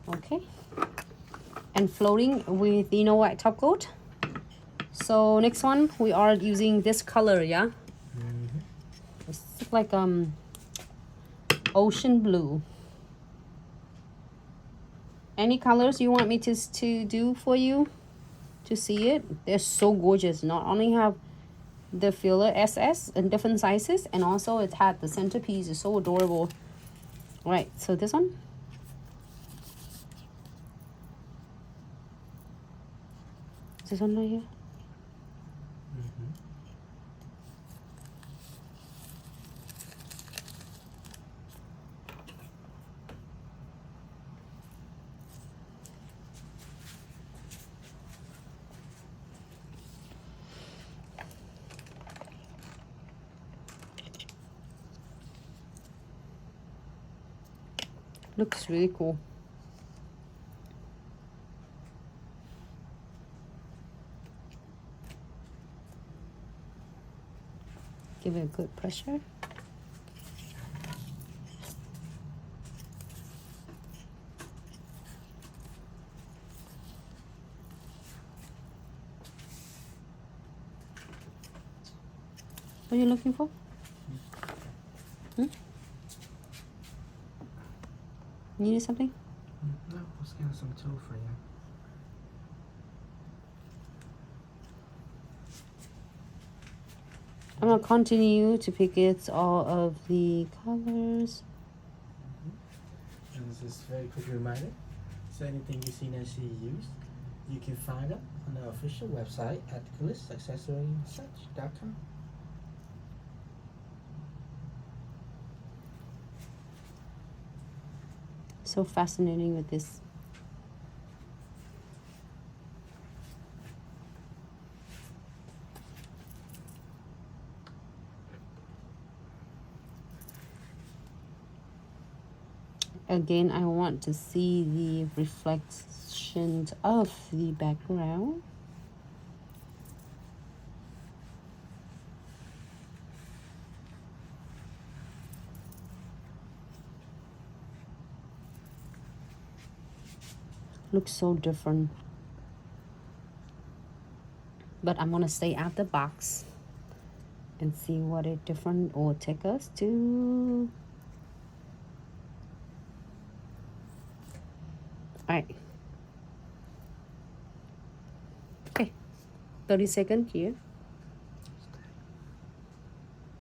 Okay, and floating with, you know what, top coat. So next one, we are using this color, yeah. It's like ocean blue. Any colors you want me to do for you to see it? They're so gorgeous. Not only have the filler SS in different sizes, and also it had the centerpiece. Is so adorable. All right, so this one. This one right here. Looks really cool. Give it a good pressure. What are you looking for? Needed something? No, I was getting some tool for you. I'm gonna continue to pick it all of the colors. And this is a very quick reminder. So anything you see Nancy use, you can find it on the official website at glitzaccessorysuch.com. So fascinating with this. Again, I want to see the reflections of the background. Looks so different. But I'm gonna stay out the box and see what it different or take us to. All right. Okay, 30 seconds here.